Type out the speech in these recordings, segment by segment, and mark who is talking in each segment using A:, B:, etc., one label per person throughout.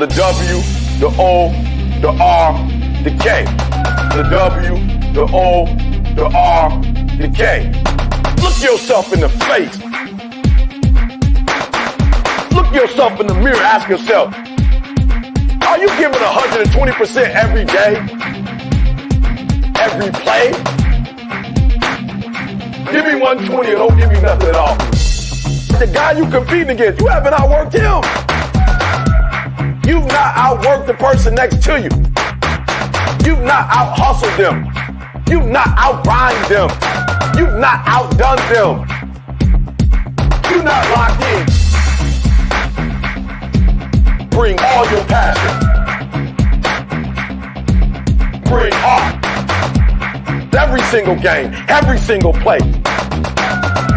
A: The W, the O, the R, the K. The W, the O, the R, the K. Look yourself in the face. Look yourself in the mirror. Ask yourself, are you giving 120% every day? Every play? Give me 120 or don't give me nothing at all. The guy you competing against, you haven't outworked him. You've not outworked the person next to you. You've not out-hustled them. You've not out-grind them. You've not outdone them. You're not locked in. Bring all your passion. Bring heart. Every single game, every single play.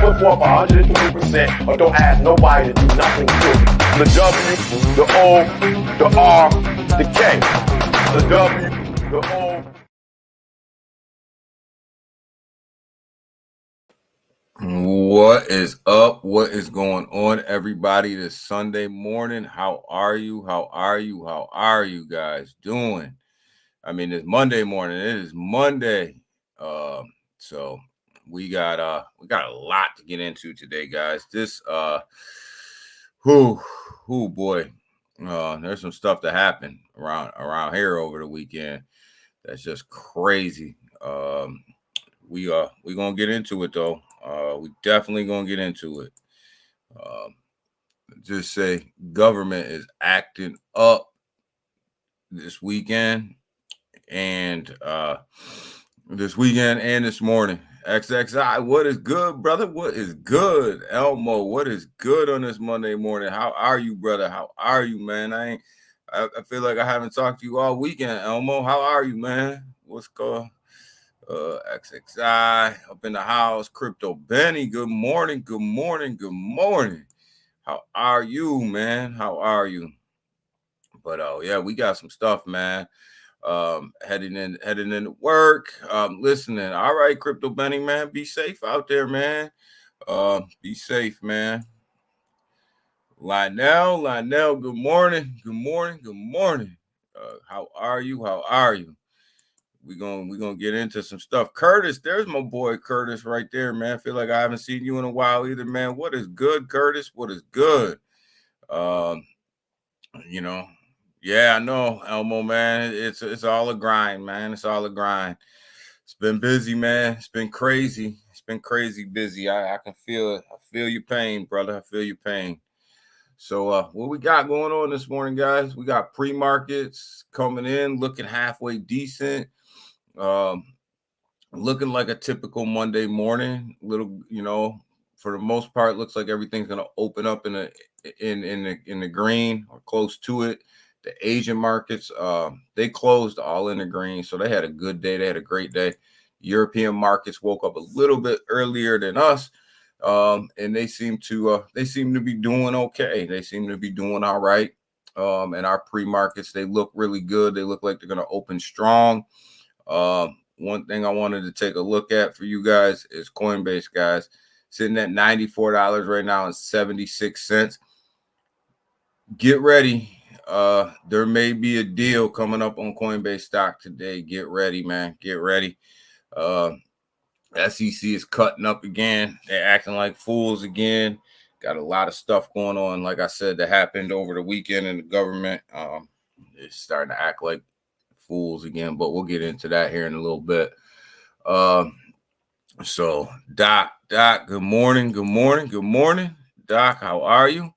A: Put forth 120% or don't ask nobody to do nothing to you. The W, the O, the R, the K. The W, the O.
B: What is up? What is going on, everybody? This Sunday morning. How are you? How are you? How are you guys doing? I mean, it's Monday morning. It is Monday. So we got a lot to get into today, guys. This boy. There's some stuff that happened around here over the weekend. That's just crazy. We gonna get into it though. We definitely gonna get into it. Just say government is acting up this weekend and this morning. XXI, what is good, brother? What is good? Elmo, what is good on this Monday morning? How are you, brother? How are you, man? I feel like I haven't talked to you all weekend, Elmo. How are you, man? What's going? XXI up in the house. Crypto Benny, good morning, good morning, good morning. How are you, man? How are you? But yeah, we got some stuff, man. Heading into work, listening. All right, Crypto Benny, man, be safe out there, man. Be safe, man. Lionel, good morning, good morning, good morning. How are you? How are you? We're gonna get into some stuff. Curtis, there's my boy Curtis right there, man. I feel like I haven't seen you in a while either, man. What is good, Curtis? What is good? Yeah, I know, Elmo, man. It's all a grind, man. It's all a grind. It's been busy, man. It's been crazy. It's been crazy busy. I can feel it. I feel your pain, brother. I feel your pain. So what we got going on this morning, guys? We got pre-markets coming in, looking halfway decent. Looking like a typical Monday morning. Little, for the most part, looks like everything's gonna open up in the green or close to it. The Asian markets, they closed all in the green, so they had a good day. They had a great day. European markets woke up a little bit earlier than us, and they seem to be doing okay. They seem to be doing all right. And our pre-markets, they look really good. They look like they're gonna open strong. One thing I wanted to take a look at for you guys is Coinbase, guys, sitting at $94 right now and 76 cents. Get ready. There may be a deal coming up on Coinbase stock today. Get ready, man. Get ready. SEC is cutting up again. They're acting like fools again. Got a lot of stuff going on, like I said, that happened over the weekend in the government. It's starting to act like fools again, but we'll get into that here in a little bit. So Doc, good morning. Doc, how are you?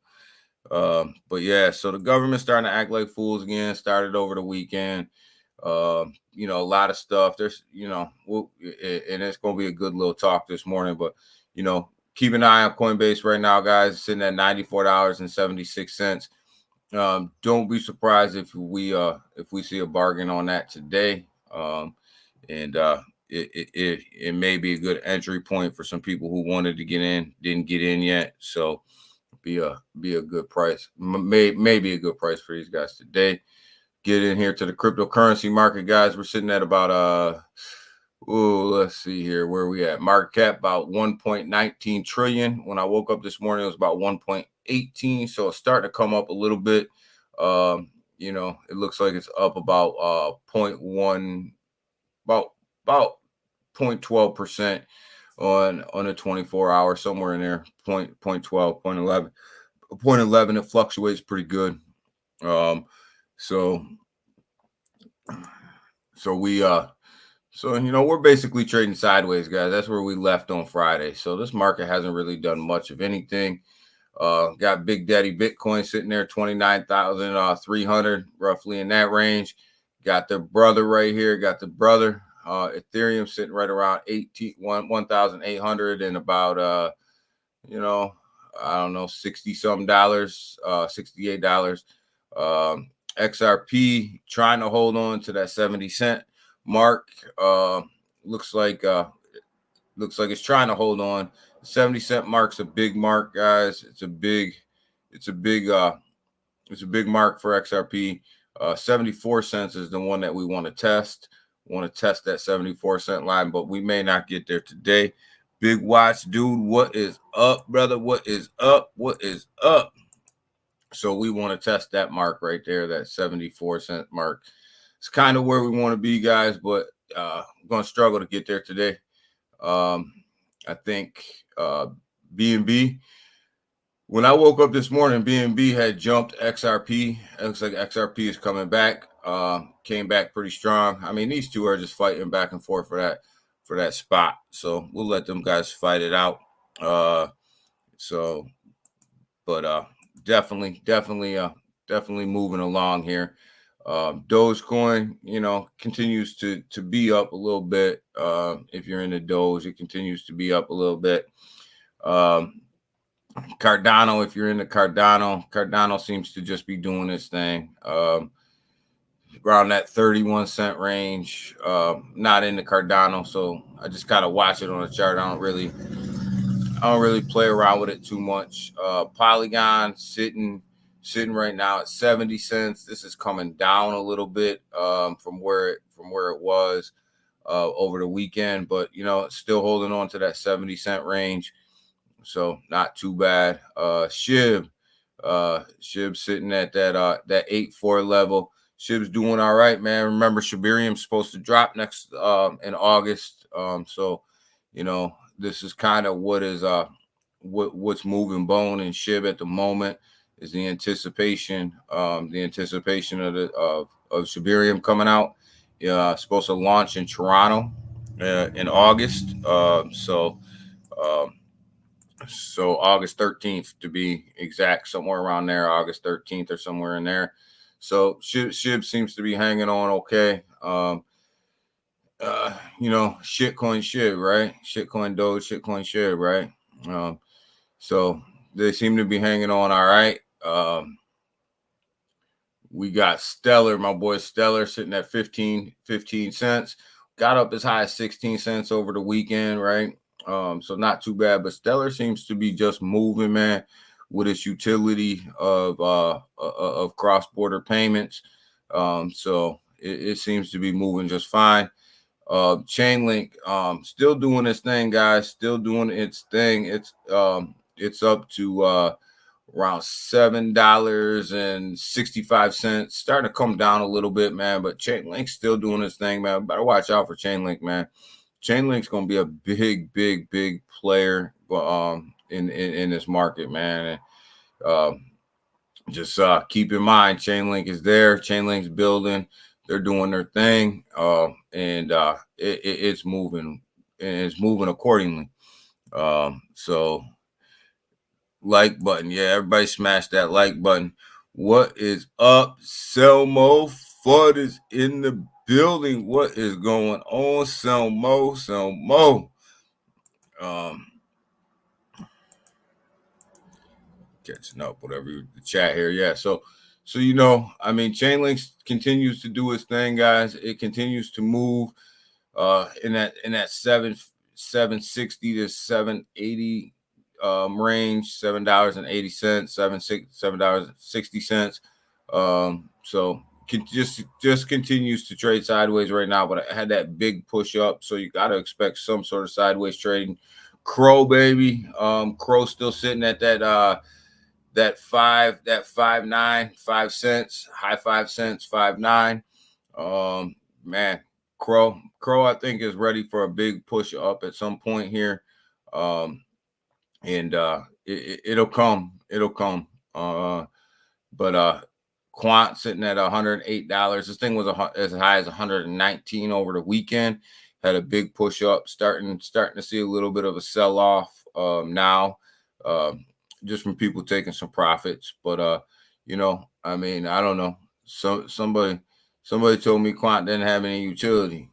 B: But yeah, so the government's starting to act like fools again. Started over the weekend. A lot of stuff. There's, and it's gonna be a good little talk this morning. But keep an eye on Coinbase right now, guys. Sitting at $94.76. Don't be surprised if we see a bargain on that today. It may be a good entry point for some people who wanted to get in, didn't get in yet. So be a good price. Maybe a good price for these guys today. Get in here to the cryptocurrency market, guys. We're sitting at about Oh, let's see here. Where we at? Market cap about 1.19 trillion. When I woke up this morning, it was about 1.18. So it's starting to come up a little bit. You know, it looks like it's up about 0.1, about 0.12% on a 24 hour, somewhere in there, 0.12, 0.11. 0.11, it fluctuates pretty good. So we so you know, we're basically trading sideways, guys. That's where we left on Friday. So this market hasn't really done much of anything. Got Big Daddy Bitcoin sitting there, 29,300, roughly in that range. Got the brother right here. Got the brother Ethereum sitting right around 1,800 and about you know, I don't know, 60 some dollars, $68. XRP trying to hold on to that 70 cent mark. Looks like it's trying to hold on. 70 cent mark's a big mark, guys. It's a big mark for XRP. 74 cents is the one that we want to test. Want to test that 74 cent line, but we may not get there today. Big Watch, dude, what is up, brother? What is up? What is up? So we want to test that mark right there, that 74 cent mark. It's kind of where we want to be, guys, but I'm going to struggle to get there today. I think BNB, when I woke up this morning, BNB had jumped XRP. It looks like XRP is coming back. Came back pretty strong. I mean, these two are just fighting back and forth for that spot. So we'll let them guys fight it out. Definitely moving along here. Dogecoin, you know, continues to be up a little bit. If you're in the Doge, it continues to be up a little bit. Cardano, if you're in the Cardano seems to just be doing this thing. Around that 31 cent range. Not in the Cardano, so I just kind of watch it on the chart. I don't really play around with it too much. Polygon sitting right now at 70 cents. This is coming down a little bit from where it was over the weekend, but you know, it's still holding on to that 70 cent range. So not too bad. SHIB sitting at that 8.4 level. SHIB's doing all right, man. Remember, Shibarium's supposed to drop next in August. So you know, this is kind of what is what's moving bone in SHIB at the moment is the anticipation of Shibarium coming out. Supposed to launch in Toronto in August. So August 13th to be exact, somewhere around there, August 13th or somewhere in there. So SHIB seems to be hanging on okay. You know, shitcoin SHIB, right? Shitcoin Doge, shitcoin SHIB, right? So they seem to be hanging on all right. We got Stellar, my boy Stellar, sitting at 15 cents. Got up as high as 16 cents over the weekend, right? So not too bad, but Stellar seems to be just moving, man, with its utility of cross-border payments. So it seems to be moving just fine. Chainlink still doing its thing, guys, still doing its thing. It's up to around $7.65, starting to come down a little bit, man, but Chainlink's still doing its thing, man. Better watch out for Chainlink, man. Chainlink's gonna be a big player in this market, man. And just keep in mind, Chainlink is there. Chainlink's building. They're doing their thing, and it's moving, and it's moving accordingly. So like button, yeah, everybody smash that like button. What is up, Selmo? Fudd is in the building. What is going on, Selmo? Catching up, whatever the chat here. Yeah, so you know, I mean, Chainlink continues to do its thing, guys. It continues to move in that 760 to 780 range, $7.80, $7.60. So just continues to trade sideways right now, but I had that big push up, so you got to expect some sort of sideways trading. Crow, baby, Crow still sitting at that 5.9 high 5 cents 5.9. Man, Crow, I think is ready for a big push up at some point here. And it'll come. But Quant sitting at $108. This thing was as high as 119 over the weekend. Had a big push up, starting to see a little bit of a sell off now, just from people taking some profits. But I mean, I don't know. Somebody told me Quant didn't have any utility,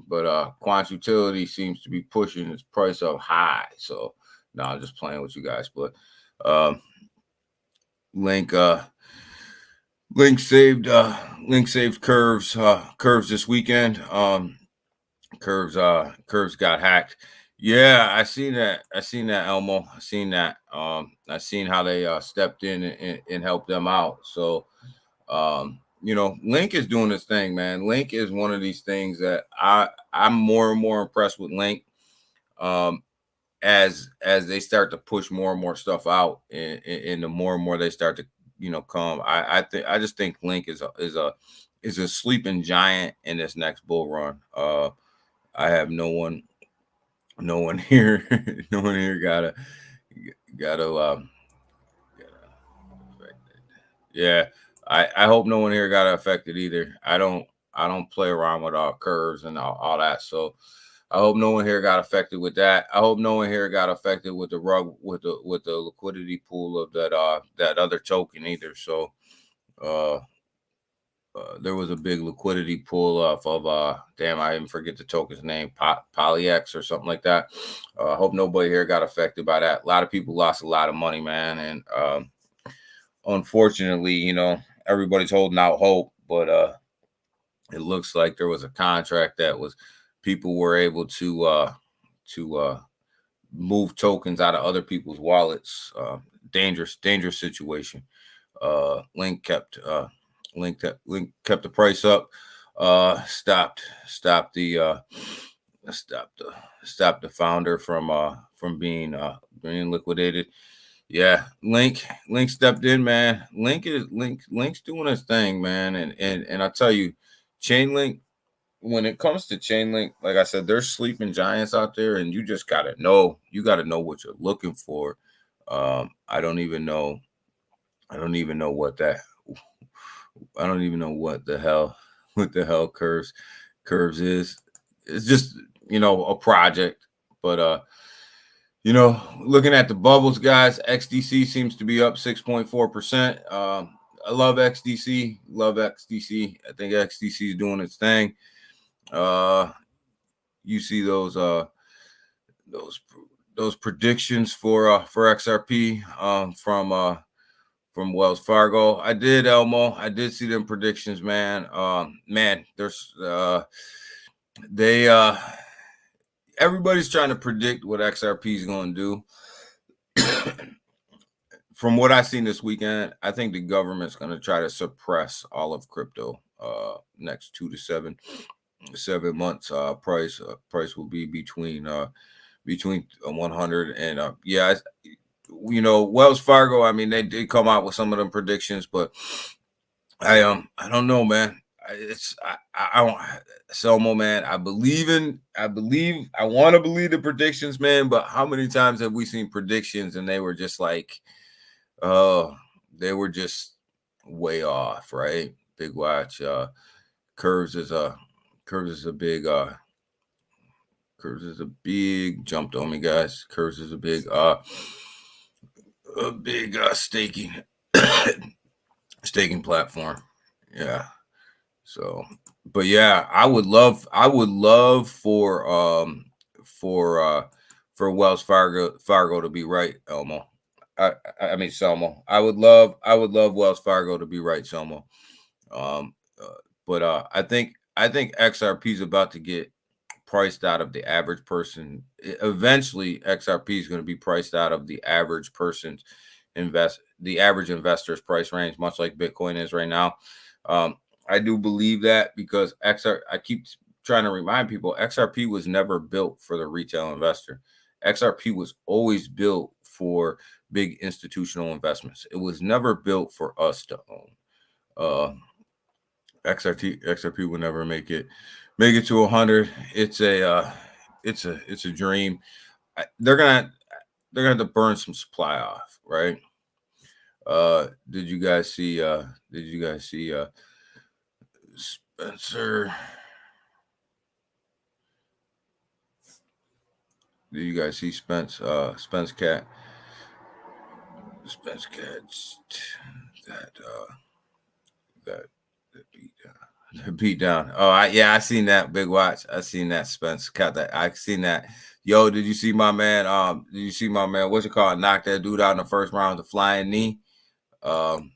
B: but Quant's utility seems to be pushing its price up high. So no, I'm just playing with you guys. But Link saved Curves this weekend. Curves got hacked. Yeah, I seen that, Elmo. I seen that. I seen how they stepped in and helped them out. So Link is doing this thing, man. Link is one of these things that I'm more and more impressed with Link. As they start to push more and more stuff out, and the more and more they start to come, I just think Link is a sleeping giant in this next bull run. I have no one here gotta yeah. I hope no one here got affected either. I don't play around with curves and all that. So I hope no one here got affected with that. I hope no one here got affected with the rug with the liquidity pool of that other token either. So there was a big liquidity pool off of damn, I even forget the token's name, Polyex or something like that. I hope nobody here got affected by that. A lot of people lost a lot of money, man, and unfortunately, everybody's holding out hope, but it looks like there was a contract that was people were able to move tokens out of other people's wallets. Dangerous situation. Link kept the price up. Stopped the founder from being liquidated. Yeah, Link stepped in, man. Link's doing his thing, man. And I tell you, Chainlink, when it comes to Chainlink, like I said, there's sleeping giants out there, and you just gotta know. You gotta know what you're looking for. I don't even know what that. I don't even know what the hell curves is. It's just a project, but looking at the bubbles, guys, XDC seems to be up 6.4%. I love XDC. I think XDC is doing its thing. You see those predictions for XRP from Wells Fargo. I did, Elmo. I did see them predictions, man. There's everybody's trying to predict what XRP is going to do. From what I've seen this weekend, I think the government's going to try to suppress all of crypto. Next 2 to 7 months, price will be between 100 and Wells Fargo. I mean, they did come out with some of them predictions, but I don't know, man. I don't, Selmo, man. I want to believe the predictions, man. But how many times have we seen predictions and they were just like, they were just way off, right? Big watch. Curves is a big jumped on me, guys. Curves is a big staking platform. Yeah. So, but yeah, I would love for Wells Fargo to be right, Elmo. I mean Selmo. I would love Wells Fargo to be right, Selmo. But I think XRP is about to get priced out of the average person. Eventually, XRP is going to be priced out of the average average investor's price range, much like Bitcoin is right now. I do believe that because I keep trying to remind people XRP was never built for the retail investor. XRP was always built for big institutional investments. It was never built for us to own. XRP will never make it to 100. It's a dream. They're gonna have to burn some supply off, right? Did you guys see Spencer? Did you guys see Spence Cat that beat down? Oh, I seen that. Big watch. I seen that Spence Cat. That I seen that. Yo, did you see my man? Did you see my man? What's it called? Knock that dude out in the first round with the flying knee. And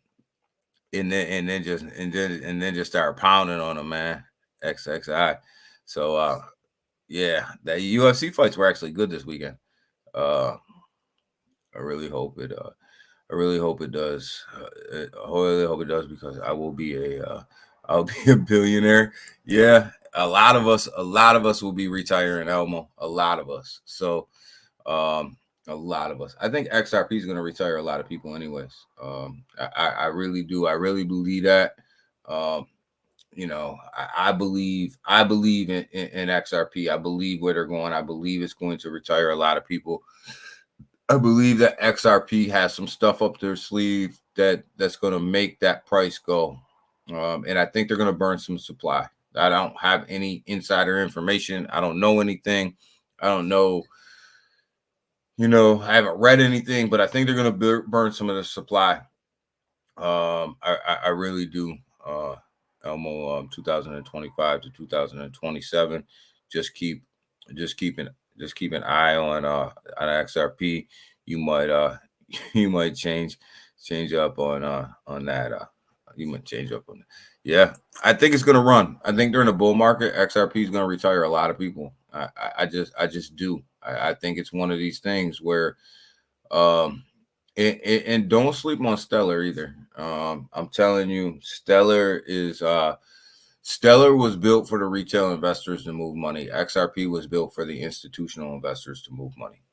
B: then just start pounding on him, man. XXI. So yeah, the UFC fights were actually good this weekend. I really hope it does. I really hope it does because I'll be a billionaire. Yeah, a lot of us will be retiring, Elmo. A lot of us. So a lot of us. I think XRP is going to retire a lot of people anyways. I really do. I really believe that. I believe in XRP. I believe where they're going. I believe it's going to retire a lot of people. I believe that XRP has some stuff up their sleeve that's going to make that price go. And I think they're going to burn some supply. I don't have any insider information. I don't know anything. I don't know. I haven't read anything, but I think they're going to burn some of the supply. I really do. Elmo, 2025 to 2027. Just keep an eye on XRP. You might change up on that. You might change up on that. Yeah, I think it's gonna run. I think during the bull market, XRP is gonna retire a lot of people. I just do. I think it's one of these things where, and don't sleep on Stellar either. I'm telling you, Stellar was built for the retail investors to move money. XRP was built for the institutional investors to move money.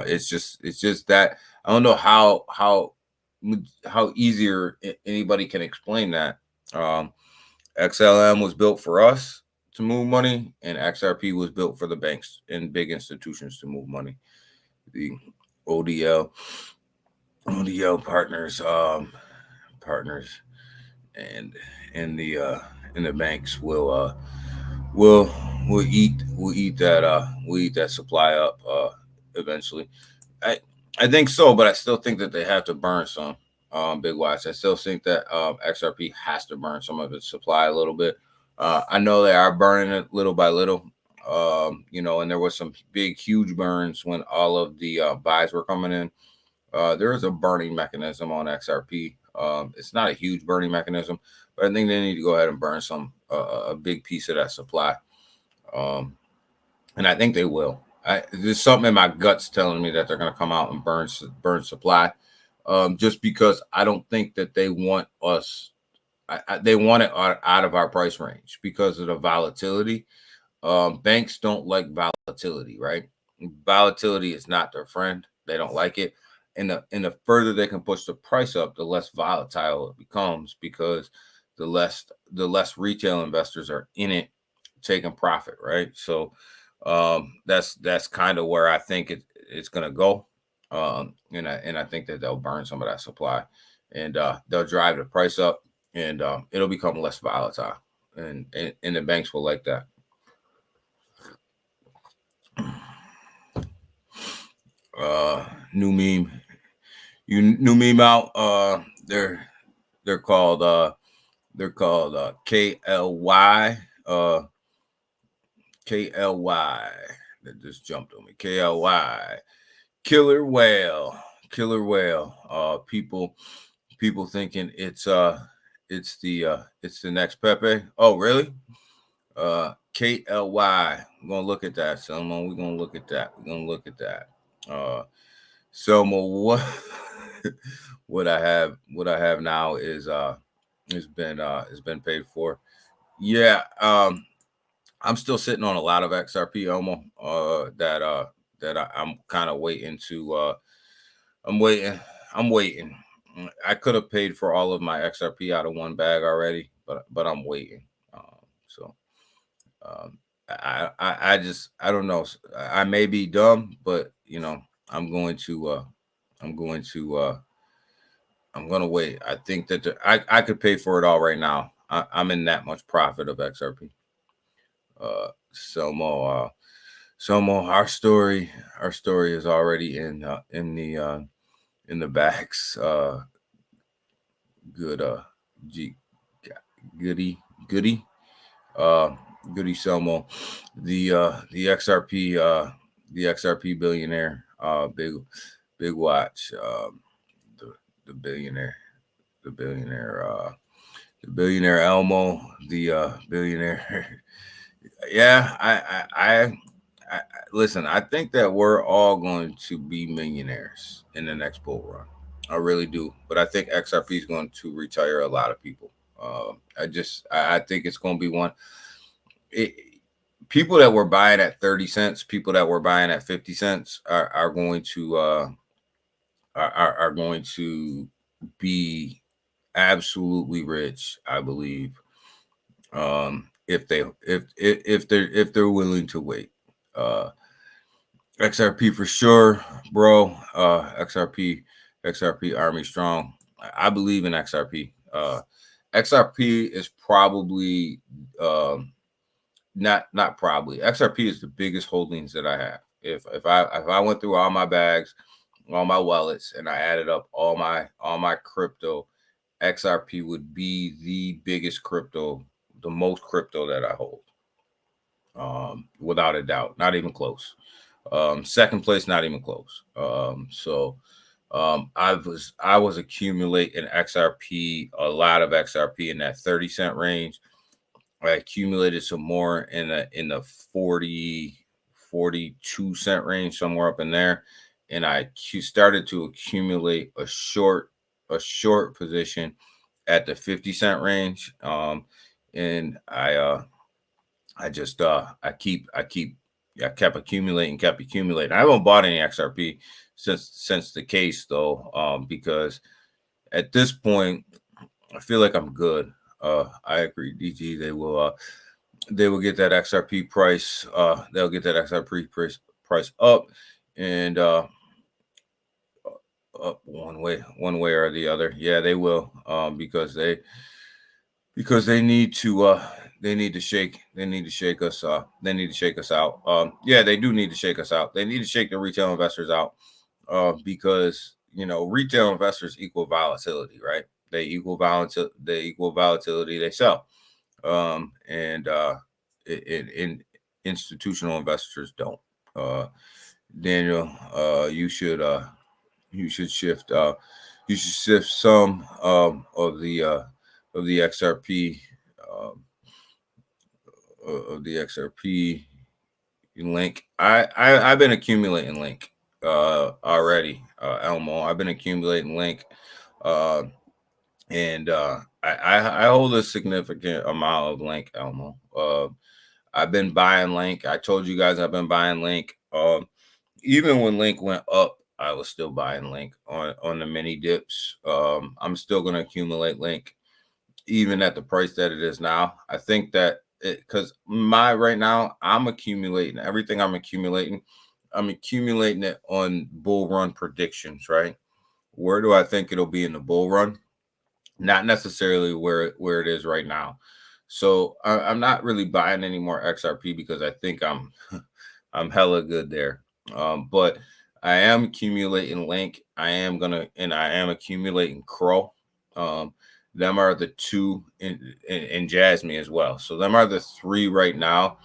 B: It's just that I don't know how easier anybody can explain that. XLM was built for us to move money, and XRP was built for the banks and big institutions to move money. The ODL partners, and the banks will eat that supply up eventually. I think so, but I still think that they have to burn some. Big watch. I still think that XRP has to burn some of its supply a little bit. I know they are burning it little by little. And there was some big, huge burns when all of the buys were coming in. There is a burning mechanism on XRP. It's not a huge burning mechanism, but I think they need to go ahead and burn a big piece of that supply. And I think they will. There's something in my guts telling me that they're going to come out and burn supply. Just because I don't think that they want us. They want it out of our price range because of the volatility. Banks don't like volatility, right? Volatility is not their friend. They don't like it. And the further they can push the price up, the less volatile it becomes because the less retail investors are in it taking profit, right? So that's kind of where I think it's going to go. And I think that they'll burn some of that supply, and they'll drive the price up, and it'll become less volatile, and the banks will like that. New meme out. They're called KLY. KLY. That just jumped on me. KLY. Killer whale. People thinking it's the next Pepe. Oh, really? KLY. We're gonna look at that, Selma. We're gonna look at that. Selma, what I have now is has been paid for. Yeah, I'm still sitting on a lot of XRP, Elmo. I'm kind of waiting to. I'm waiting. I'm waiting. I could have paid for all of my XRP out of one bag already, but I'm waiting. So um, I don't know. I may be dumb, but I'm going to I'm going to I'm gonna wait. I think that I could pay for it all right now. I'm in that much profit of XRP. Selmo, Selmo, our story is already in the backs. Good, G, goody, goody, uh, goody Selmo, the XRP billionaire, big watch, the the billionaire, the billionaire, the billionaire Elmo, the billionaire. Yeah, I listen. I think that we're all going to be millionaires in the next bull run. I really do, but I think XRP is going to retire a lot of people. I think it's going to be one. It, People that were buying at 30 cents, people that were buying at 50 cents are going to are going to be absolutely rich. I believe if they're willing to wait. Uh, XRP for sure, bro. XRP Army strong. I believe in XRP. XRP is probably not probably. XRP is the biggest holdings that I have. If I went through all my bags, all my wallets, and I added up all my crypto, XRP would be the biggest crypto, the most crypto that I hold. Without a doubt, not even close. Second place, not even close. I was accumulating XRP, a lot of XRP in that 30 cent range. I accumulated some more in the 42 cent range, somewhere up in there, and I started to accumulate a short position at the 50 cent range. And I kept accumulating. I haven't bought any XRP since the case though, because at this point I feel like I'm good. I agree, DG. They will get that XRP price. They'll get that XRP price up, and up one way or the other. Yeah, they will. Because they need to shake us. They need to shake us out. Yeah, they do need to shake us out. They need to shake the retail investors out. Because retail investors equal volatility, right? They equal volatility. They sell. And in institutional investors don't. Daniel, you should shift some of the XRP of the XRP link. I've been accumulating link already, Elmo. I've been accumulating link, and I hold a significant amount of link, Elmo. I've been buying link. I told you guys I've been buying link. Even when link went up, I was still buying link on the mini dips. I'm still going to accumulate link even at the price that it is now. I think that because right now I'm accumulating everything. I'm accumulating it on bull run predictions, right? Where do I think it'll be in the bull run? Not necessarily where it is right now. So I'm not really buying any more XRP because I think I'm I'm hella good there. But I am accumulating link. I am accumulating Crow. Them are the two in Jasmine as well. So them are the three right now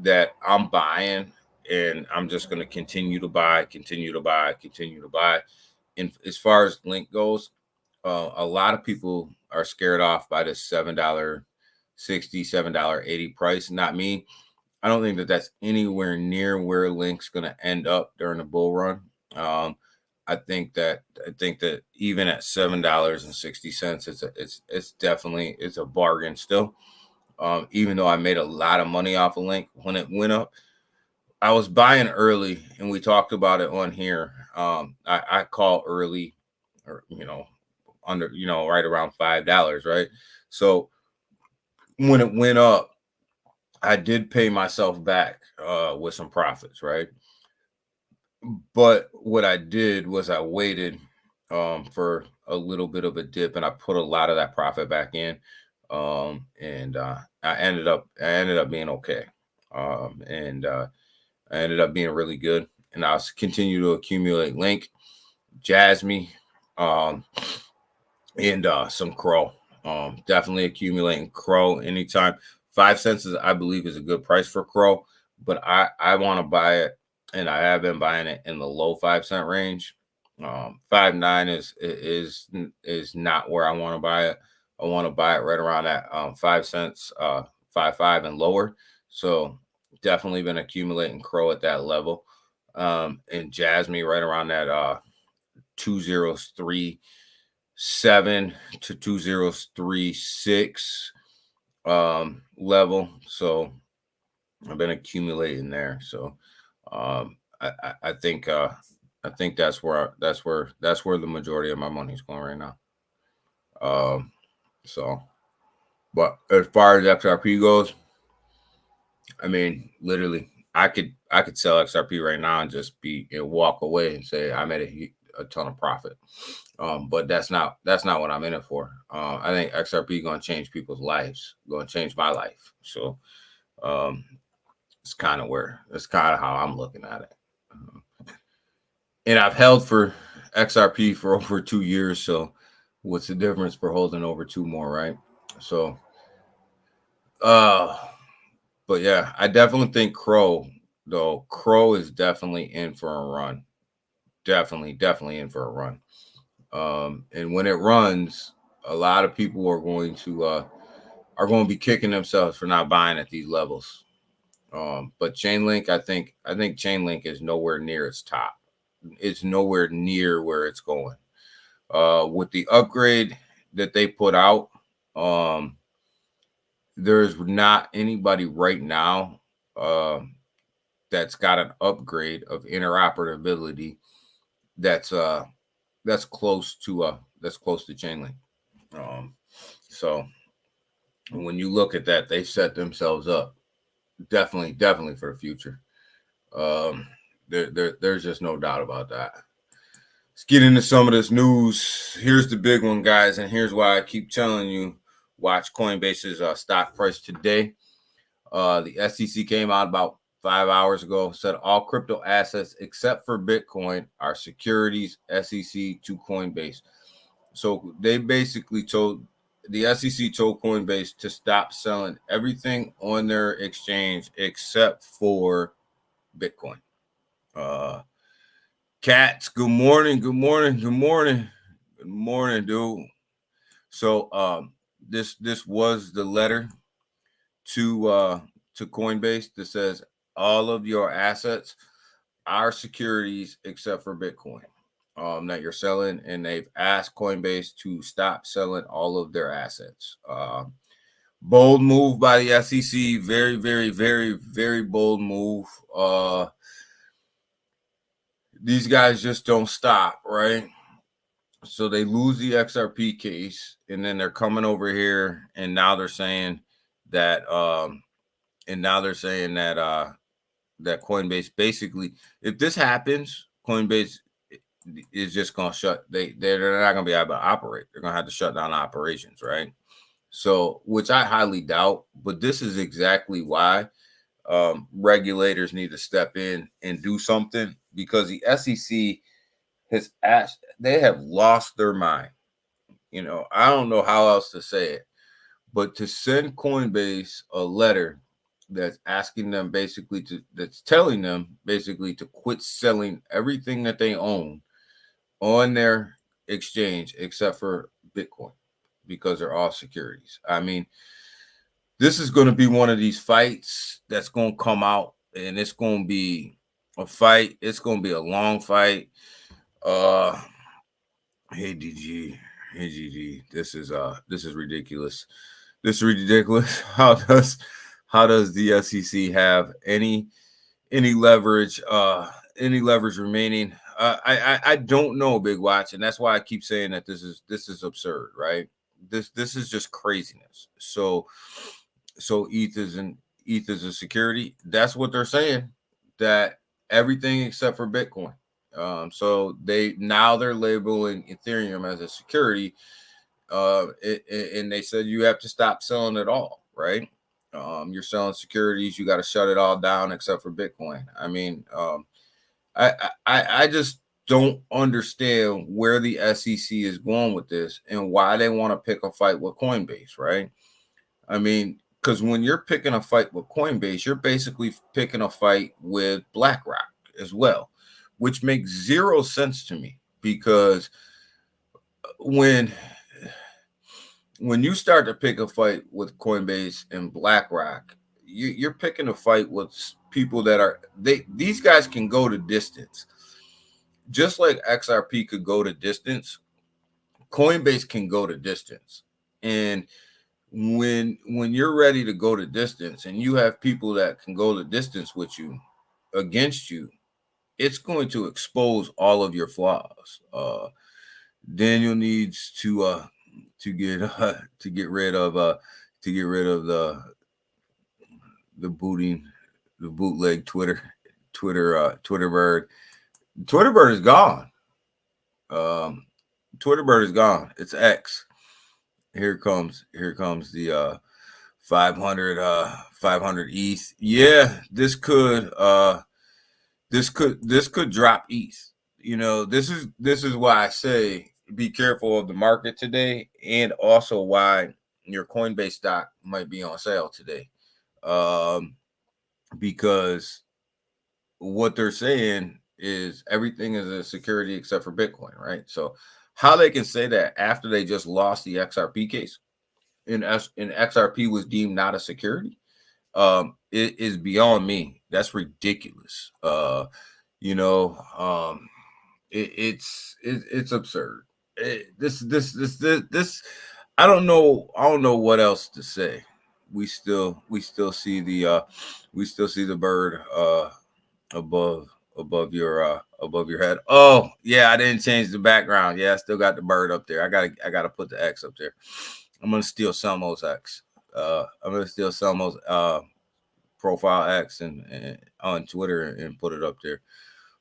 B: that I'm buying, and I'm just gonna continue to buy. And as far as link goes, a lot of people are scared off by this $7.60, $7.80 price. Not me. I don't think that that's anywhere near where link's going to end up during the bull run. I think that even at $7.60, it's definitely a bargain still. Even though I made a lot of money off of Link when it went up, I was buying early, and we talked about it on here. I call early, or under right around $5, right? So when it went up, I did pay myself back with some profits, right? But what I did was I waited for a little bit of a dip, and I put a lot of that profit back in, and I ended up being okay, and I ended up being really good, and I'll continue to accumulate Link, Jasmy, um, and some Crow. Definitely accumulating Crow anytime. 5 cents I believe is a good price for Crow, but I want to buy it, and I have been buying it in the low 5 cent range. 5.9 is not where I want to buy it. I want to buy it right around that 5 cents, 5.5 and lower. So definitely been accumulating Crow at that level, and Jasmy right around that 2037 to 2036 level. So I've been accumulating there. So I think that's where the majority of my money is going right now. So, but as far as XRP goes, I mean, literally, I could sell XRP right now and just walk away and say I made a ton of profit. But that's not what I'm in it for. I think XRP going to change people's lives, going to change my life. So it's kind of how I'm looking at it. And I've held for XRP for over 2 years. So what's the difference for holding over 2 more, right? So, but yeah, I definitely think Crow is definitely in for a run. Definitely in for a run. And when it runs, a lot of people are going to be kicking themselves for not buying at these levels. But Chainlink, I think Chainlink is nowhere near its top. It's nowhere near where it's going. With the upgrade that they put out, there's not anybody right now that's got an upgrade of interoperability that's close to Chainlink. So when you look at that, they set themselves up definitely for the future. There's just no doubt about that. Let's get into some of this news. Here's the big one, guys, and here's why I keep telling you, watch Coinbase's stock price today. The SEC came out about 5 hours ago, said all crypto assets except for Bitcoin are securities, SEC to Coinbase. So they basically the SEC told Coinbase to stop selling everything on their exchange except for Bitcoin. Cats, good morning, dude. So this was the letter to Coinbase that says all of your assets are securities except for Bitcoin that you're selling, and they've asked Coinbase to stop selling all of their assets. Bold move by the SEC. Very, very, very, very bold move. These guys just don't stop, right? So they lose the XRP case, and then they're coming over here, and now they're saying that that Coinbase basically, if this happens, Coinbase is just gonna shut. They're not gonna be able to operate. They're gonna have to shut down operations, right? So, which I highly doubt, but this is exactly why regulators need to step in and do something, because the SEC they have lost their mind. I don't know how else to say it, but to send Coinbase a letter that's asking them that's telling them basically to quit selling everything that they own on their exchange except for Bitcoin, because they're all securities. I mean, this is going to be one of these fights that's going to come out, and it's going to be a fight. It's going to be a long fight. Uh, hey DG, hey GG, this is ridiculous. This is ridiculous. How does the SEC have any leverage remaining? I don't know, Big Watch, and that's why I keep saying that this is absurd, right? This is just craziness. So ETH is a security. That's what they're saying. That everything except for Bitcoin. So they're labeling Ethereum as a security. And they said you have to stop selling it all, right? You're selling securities, you got to shut it all down except for Bitcoin. I mean, I just don't understand where the SEC is going with this and why they want to pick a fight with Coinbase, right? I mean, because when you're picking a fight with Coinbase, you're basically picking a fight with BlackRock as well, which makes zero sense to me, because when you start to pick a fight with Coinbase and BlackRock, you're picking a fight with people that are these guys can go to distance. Just like XRP could go to distance, Coinbase can go to distance. And when you're ready to go to distance and you have people that can go to distance with you against you, it's going to expose all of your flaws. Daniel needs to get rid of the bootleg Twitter bird. Twitter bird is gone. Twitter bird is gone. It's X. Here comes the 500 ETH. Yeah, this could drop ETH. You know, this is why I say be careful of the market today, and also why your Coinbase stock might be on sale today. Because what they're saying is everything is a security except for Bitcoin, right? So how they can say that after they just lost the XRP case and XRP was deemed not a security, it is beyond me. That's ridiculous. It's absurd. This I don't know what else to say. We still see the bird above your head. Oh yeah, I didn't change the background. Yeah, I still got the bird up there. I gotta put the X up there. I'm gonna steal Selmo's X. I'm gonna steal Selmo's profile X and on Twitter and put it up there,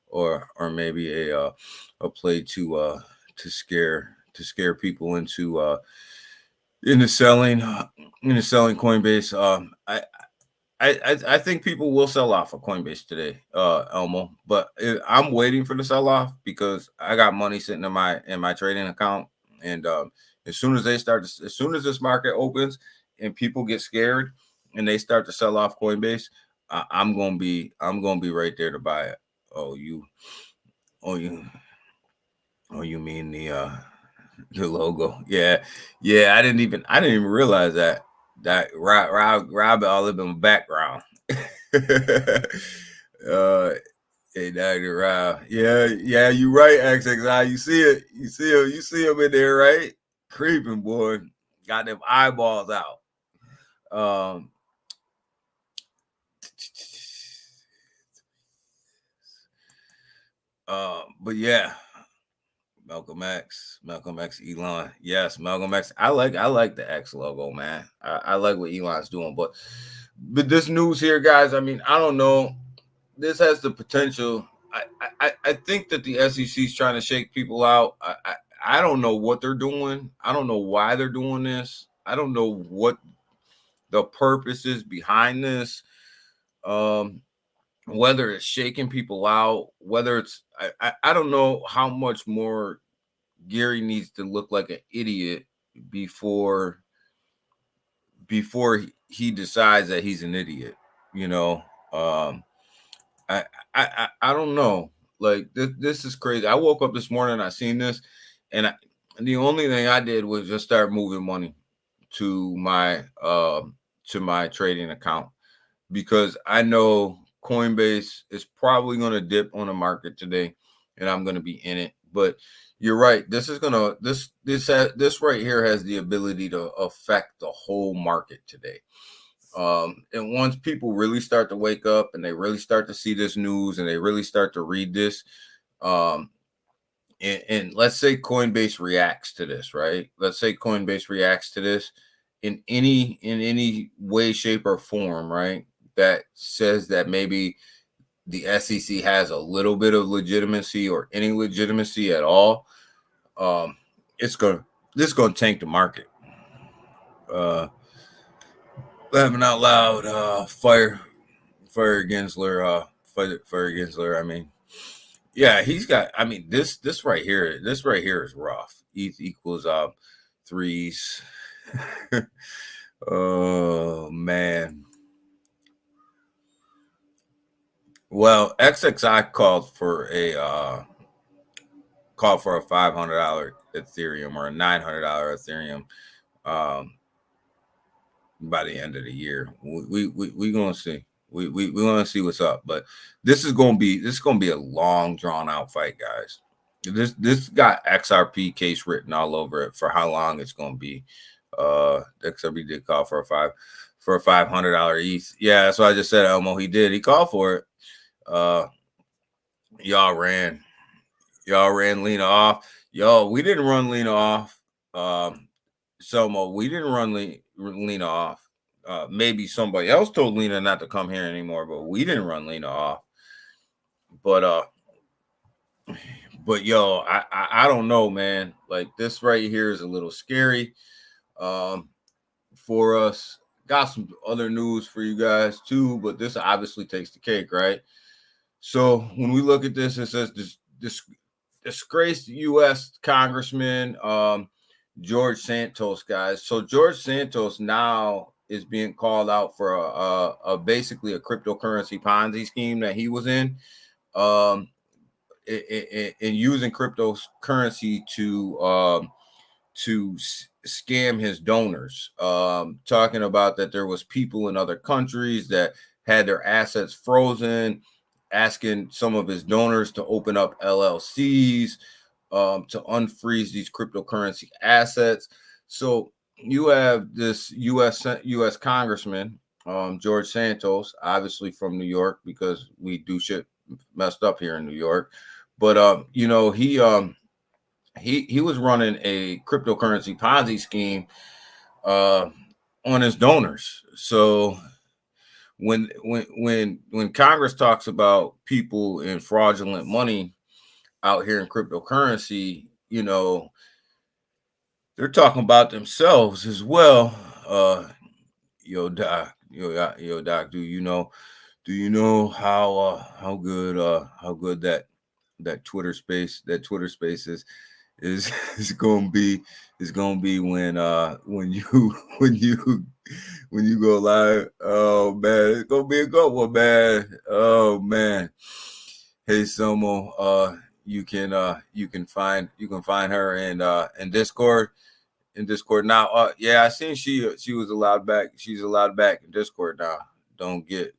B: or maybe a play to scare people into selling Coinbase. I think people will sell off of Coinbase today, Elmo. But I'm waiting for the sell off because I got money sitting in my trading account, and as soon as this market opens and people get scared and they start to sell off Coinbase, I'm gonna be right there to buy it. You mean the logo? Yeah. I didn't even realize that Rob all up in the background. Hey, Dr. Rob. Yeah, you right, XXI. You see him in there, right? Creeping, boy. Got them eyeballs out. But yeah, Malcolm X, Elon. Yes, Malcolm X. I like the X logo, man. I like what Elon's doing, but this news here, guys, I mean, I don't know. This has the potential. I think that the SEC is trying to shake people out. I don't know what they're doing. I don't know why they're doing this. I don't know what the purpose is behind this. Whether it's shaking people out, whether it's I don't know how much more Gary needs to look like an idiot before he decides that he's an idiot. You know, I don't know. Like this is crazy. I woke up this morning, I seen this, and the only thing I did was just start moving money to my trading account, because I know Coinbase is probably going to dip on the market today, and I'm going to be in it. But you're right. This right here has the ability to affect the whole market today. And once people really start to wake up and they really start to see this news and they really start to read this, and let's say Coinbase reacts to this, right? Let's say Coinbase reacts to this in any way, shape, or form, right? That says that maybe the SEC has a little bit of legitimacy or any legitimacy at all. This is gonna tank the market. Laughing out loud, fire Gensler, fire Gensler. I mean, yeah, he's got. I mean, this right here is rough. ETH equals threes. Oh man. Well, XXI called for a $500 Ethereum or a $900 Ethereum by the end of the year. We gonna see. We gonna see what's up. But this is gonna be a long drawn out fight, guys. This got XRP case written all over it for how long it's gonna be. XRP did call for a $500 ETH. Yeah, that's what I just said, Elmo. He did. He called for it. Y'all ran Lena off. Yo, we didn't run Lena off. Selmo, we didn't run Lena off. Maybe somebody else told Lena not to come here anymore, but we didn't run Lena off. But yo, I don't know, man. Like this right here is a little scary for us. Got some other news for you guys too, but this obviously takes the cake, right? So when we look at this, it says this disgraced U.S. Congressman George Santos, guys. So George Santos now is being called out for a basically a cryptocurrency Ponzi scheme that he was in, in using cryptocurrency to scam his donors. Talking about that there was people in other countries that had their assets frozen, asking some of his donors to open up LLCs to unfreeze these cryptocurrency assets. So you have this U.S. Congressman, George Santos, obviously from New York, because we do shit messed up here in New York. But he was running a cryptocurrency Ponzi scheme on his donors. So when Congress talks about people in fraudulent money out here in cryptocurrency, they're talking about themselves as well. Yo, Doc, do you know how good that Twitter space is gonna be when you go live. Oh man, it's gonna be a good one, man. Oh man. Hey Somo, you can find her in Discord. Now. Yeah, I seen she was allowed back. She's allowed back in Discord now. Don't get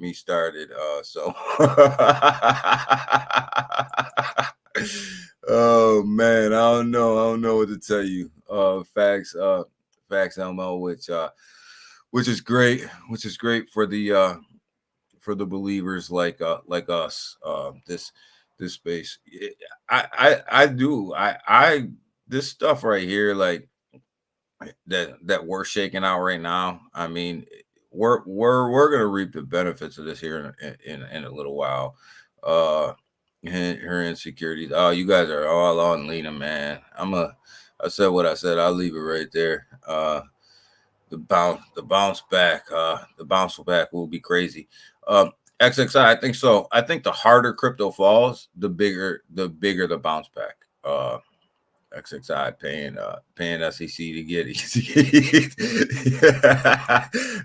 B: me started. So oh man, I don't know what to tell you. Facts, Elmo, which is great for the believers like us. This space. I this stuff right here, like that we're shaking out right now. I mean, we're gonna reap the benefits of this here in a little while. Her insecurities. Oh, you guys are all on Lena, man. I said what I said. I'll leave it right there. The bounce back will be crazy. XXI, I think so. I think the harder crypto falls, the bigger the bounce back. XXI paying SEC to get it.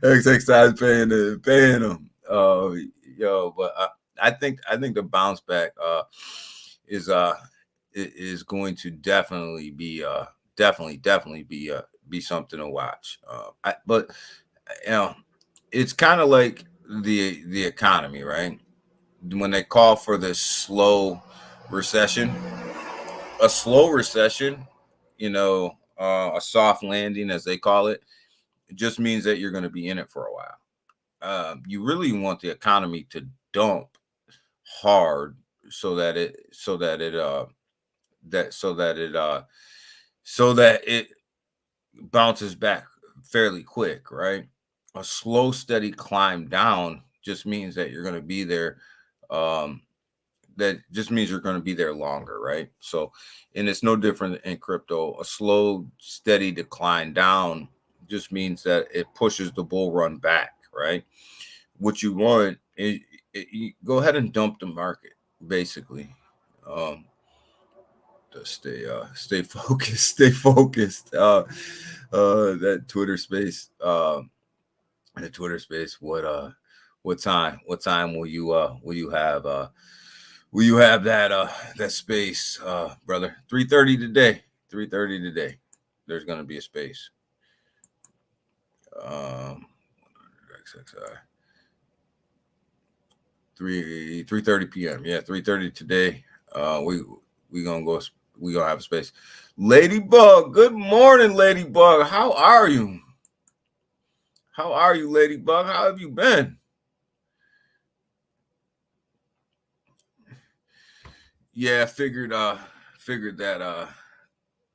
B: XXI paying them. But I think the bounce back is going to definitely be be something to watch. But it's kind of like the economy, right? When they call for this slow recession, a slow recession, a soft landing, as they call it, it just means that you're going to be in it for a while. You really want the economy to dump hard so that it bounces back fairly quick, right? A slow, steady climb down just means that you're going to be there. That just means you're going to be there longer, right? So, and it's no different in crypto. A slow, steady decline down just means that it pushes the bull run back, right? What you want is you go ahead and dump the market, basically. To stay focused, stay focused. That Twitter space, the Twitter space. What time will you have that space, brother? 3:30 today. 3:30 today. There's gonna be a space. XXI. 3:30 p.m. Yeah, 3:30 today. We gonna have a space. Ladybug, good morning, Ladybug. How are you? How are you, Ladybug? How have you been? Yeah, figured that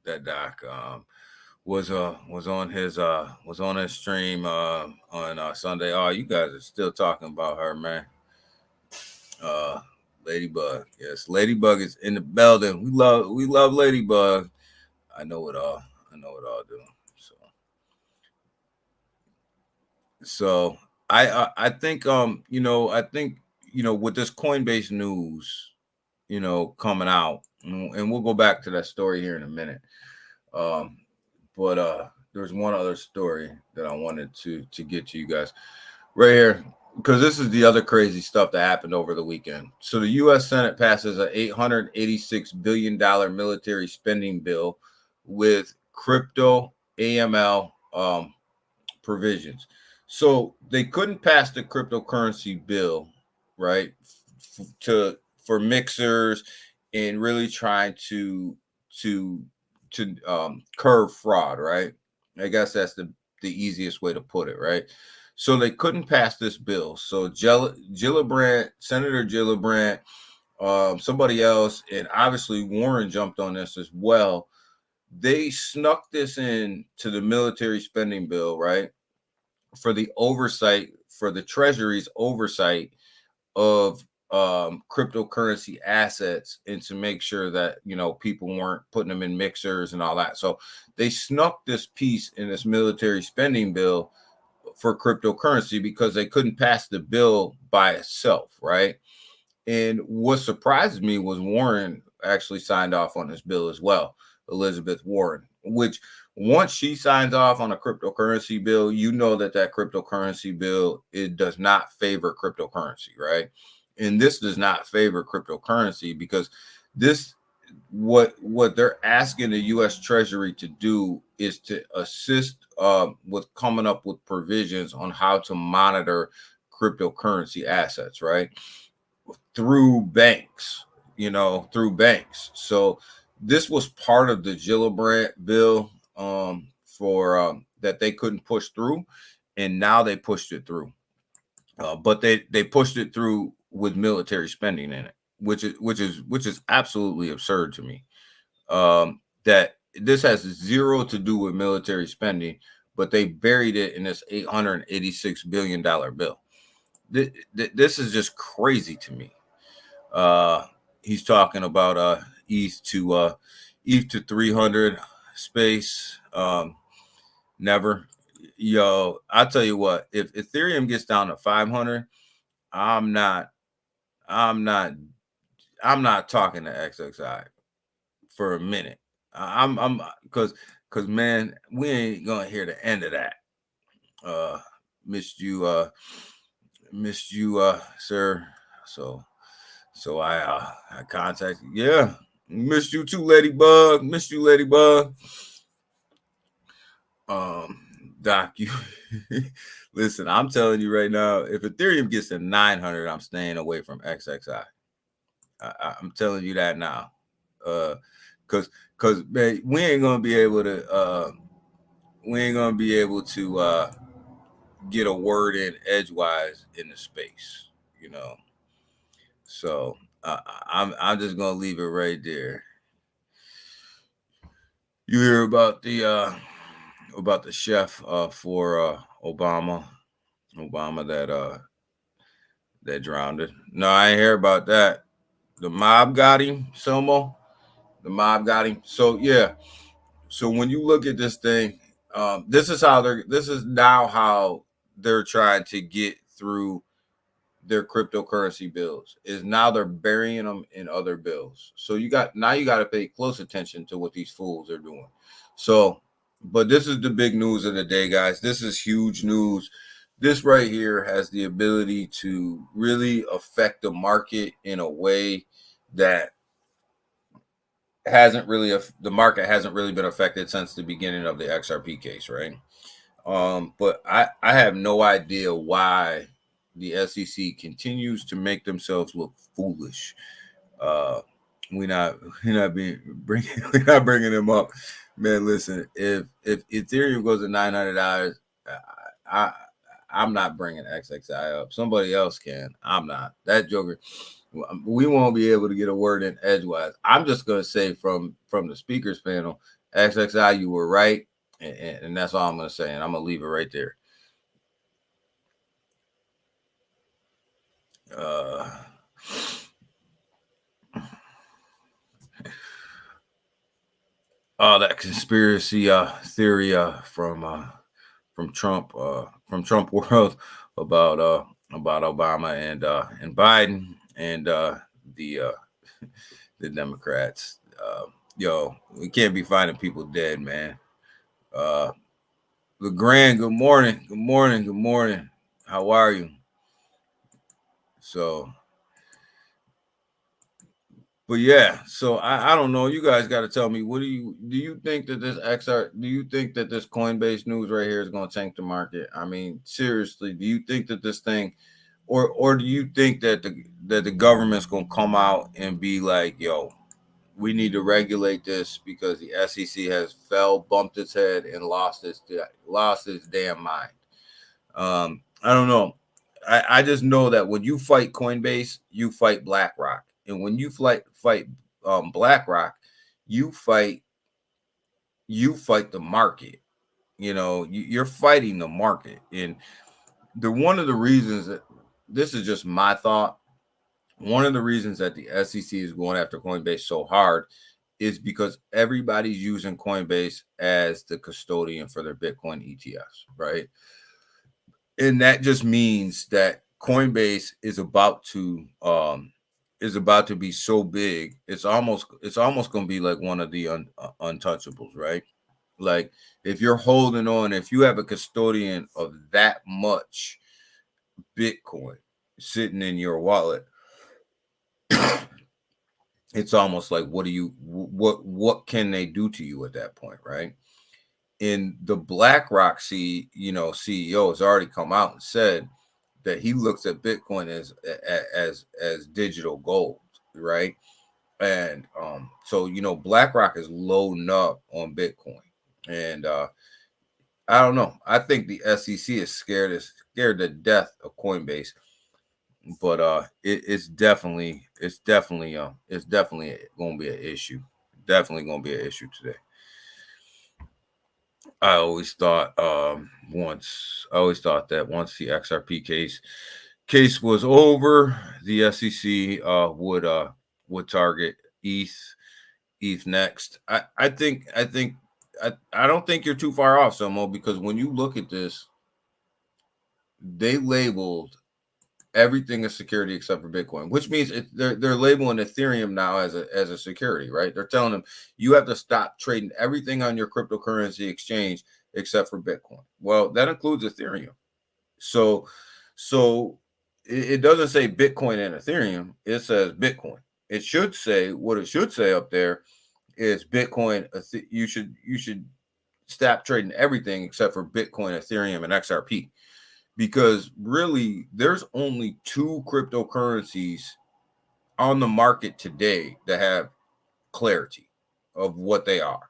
B: that Doc was on his stream on Sunday. Oh, you guys are still talking about her, man. Ladybug, yes, Ladybug is in the building. We love Ladybug. I know it all. Dude. So I think with this Coinbase news, coming out, and we'll go back to that story here in a minute. But there's one other story that I wanted to get to you guys right here, because this is the other crazy stuff that happened over the weekend. So the U.S. Senate passes an $886 billion military spending bill with crypto AML provisions. So they couldn't pass the cryptocurrency bill, right, for mixers and really trying to curb fraud, right? I guess that's the easiest way to put it, right? So they couldn't pass this bill. So Gillibrand, Senator Gillibrand, somebody else, and obviously Warren jumped on this as well. They snuck this in to the military spending bill, right? For the oversight, for the Treasury's oversight of cryptocurrency assets, and to make sure that people weren't putting them in mixers and all that. So they snuck this piece in this military spending bill for cryptocurrency because they couldn't pass the bill by itself, right? And what surprised me was Warren actually signed off on this bill as well, Elizabeth Warren, which once she signs off on a cryptocurrency bill, that cryptocurrency bill, it does not favor cryptocurrency, right? And this does not favor cryptocurrency because what they're asking the U.S. Treasury to do is to assist with coming up with provisions on how to monitor cryptocurrency assets, right? Through banks, through banks. So this was part of the Gillibrand bill for that they couldn't push through, and now they pushed it through. But they pushed it through with military spending in it, which is absolutely absurd to me. That this has zero to do with military spending, but they buried it in this $886 billion bill. This is just crazy to me. He's talking about ETH to 300 space. Never. Yo, I'll tell you what, if Ethereum gets down to 500, I'm not talking to XXI for a minute. I'm because man, we ain't gonna hear the end of that. Missed you, sir. So I contacted. Yeah, missed you too, Ladybug. Missed you, Ladybug. Doc, you listen. I'm telling you right now, if Ethereum gets to 900, I'm staying away from XXI. I'm telling you that now. because man, we ain't gonna be able to get a word in edgewise in the space, you know. So I'm just gonna leave it right there. You hear about the chef for Obama that drowned it. No, I ain't hear about that. The mob got him, Somo. The mob got him. So yeah. So when you look at this thing, this is now how they're trying to get through their cryptocurrency bills. Is now they're burying them in other bills. So you got to pay close attention to what these fools are doing. So, but this is the big news of the day, guys. This is huge news. This right here has the ability to really affect the market in a way that the market hasn't really been affected since the beginning of the XRP case, right? But I have no idea why the SEC continues to make themselves look foolish. We're not bringing them up, man. Listen, if Ethereum goes to $900, I'm not bringing XXI up. Somebody else can. I'm not. That joker. We won't be able to get a word in edgewise. I'm just gonna say from the speakers panel, XXI, you were right, and that's all I'm gonna say, and I'm gonna leave it right there. That conspiracy theory from Trump world about Obama and Biden and the Democrats. Yo, we can't be finding people dead, man. LeGrand, good morning. How are you? So, but yeah, so I don't know. You guys got to tell me. Do you think that this Coinbase news right here is going to tank the market? I mean, seriously, do you think that this thing, or do you think that the government's going to come out and be like, yo, we need to regulate this because the SEC has bumped its head and lost its damn mind. I don't know. I just know that when you fight Coinbase, you fight BlackRock, and when you fight BlackRock, you fight the market. You know, you're fighting the market, and one of the reasons that this is just my thought. One of the reasons that the SEC is going after Coinbase so hard is because everybody's using Coinbase as the custodian for their Bitcoin ETFs, right? And that just means that Coinbase is about to be so big. It's almost going to be like one of the untouchables, right? Like if you're holding on, if you have a custodian of that much Bitcoin sitting in your wallet, it's almost like what can they do to you at that point, right? And the BlackRock CEO has already come out and said that he looks at Bitcoin as digital gold, right? And so BlackRock is loading up on Bitcoin, and I don't know. I think the SEC is scared to death of Coinbase. But it's definitely going to be an issue. Definitely going to be an issue today. I always thought that once the XRP case was over, the SEC would target ETH next. I don't think you're too far off, Somo, because when you look at this, they labeled everything is security except for Bitcoin, which means they're labeling Ethereum now as a security, right? They're telling them you have to stop trading everything on your cryptocurrency exchange except for Bitcoin. Well, that includes Ethereum. So it doesn't say Bitcoin and Ethereum. It says Bitcoin. It should say what it should say up there is Bitcoin. You should stop trading everything except for Bitcoin, Ethereum, and XRP. Because really, there's only 2 cryptocurrencies on the market today that have clarity. of what they are.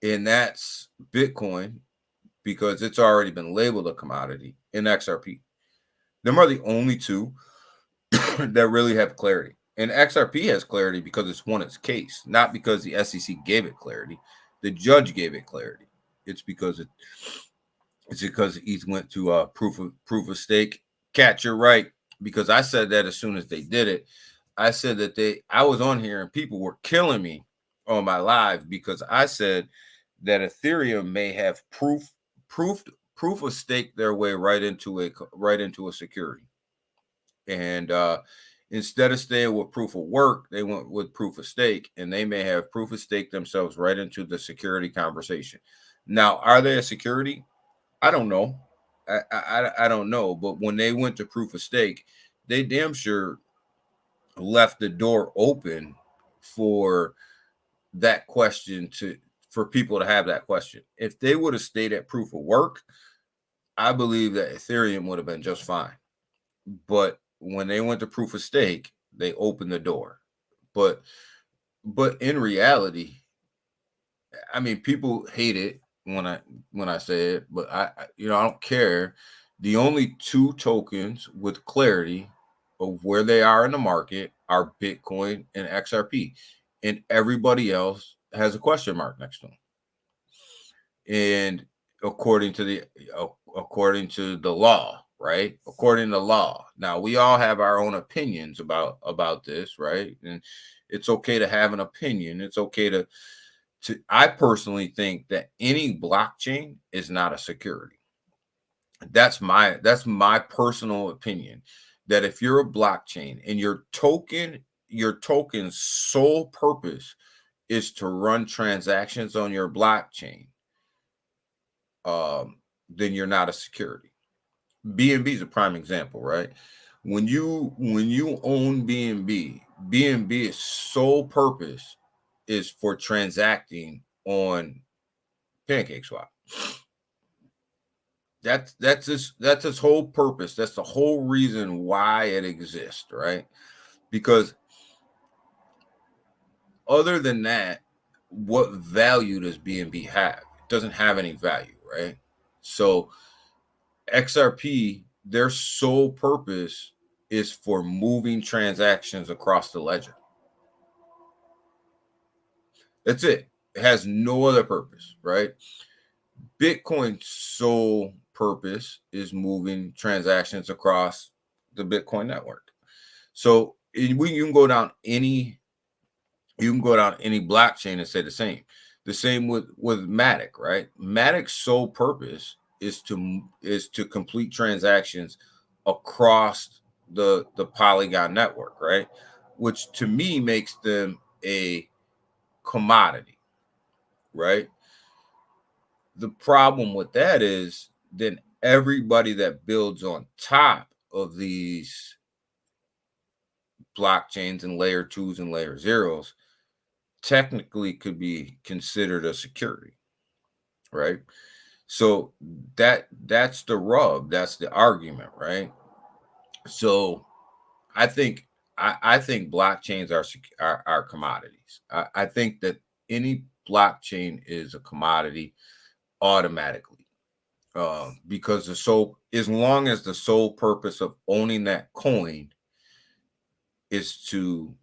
B: And that's Bitcoin, because it's already been labeled a commodity, in XRP. Them are the only two that really have clarity. And XRP has clarity because it's won its case, not because the SEC gave it clarity. The judge gave it clarity. It's because ETH went to proof of stake. Cat, you're right, because I said that as soon as they did it. I said that I was on here and people were killing me on my live because I said that Ethereum may have proof of stake their way right into a security. And instead of staying with proof of work, they went with proof of stake, and they may have proof of stake themselves right into the security conversation. Now, are they a security? I don't know. I don't know. But when they went to proof of stake, they damn sure left the door open for that question for people to have that question. If they would have stayed at proof of work, I believe that Ethereum would have been just fine. But when they went to proof of stake, they opened the door. But in reality, I mean, people hate it when I say it, but I don't care. The only two tokens with clarity of where they are in the market are Bitcoin and XRP, and everybody else has a question mark next to them. And according to the law, right? According to law. Now, we all have our own opinions about this, right? And it's okay to have an opinion. It's okay to I personally think that any blockchain is not a security. That's my personal opinion, that if you're a blockchain and your token's sole purpose is to run transactions on your blockchain, then you're not a security. BNB is a prime example, right? When you own BNB's sole purpose is for transacting on PancakeSwap. That's its whole purpose. That's the whole reason why it exists, right? Because other than that, what value does BNB have? It doesn't have any value, right? So XRP, their sole purpose is for moving transactions across the ledger. That's it. It has no other purpose, right? Bitcoin's sole purpose is moving transactions across the Bitcoin network. You can go down any blockchain and say the same. The same with Matic, right? Matic's sole purpose is to complete transactions across the Polygon network, right? Which to me makes them a commodity, right? The problem with that is then everybody that builds on top of these blockchains and layer 2s and layer 0s technically could be considered a security, right? So that's the rub, that's the argument, right? So I think blockchains are commodities. I think that any blockchain is a commodity automatically, because as long as the sole purpose of owning that coin is to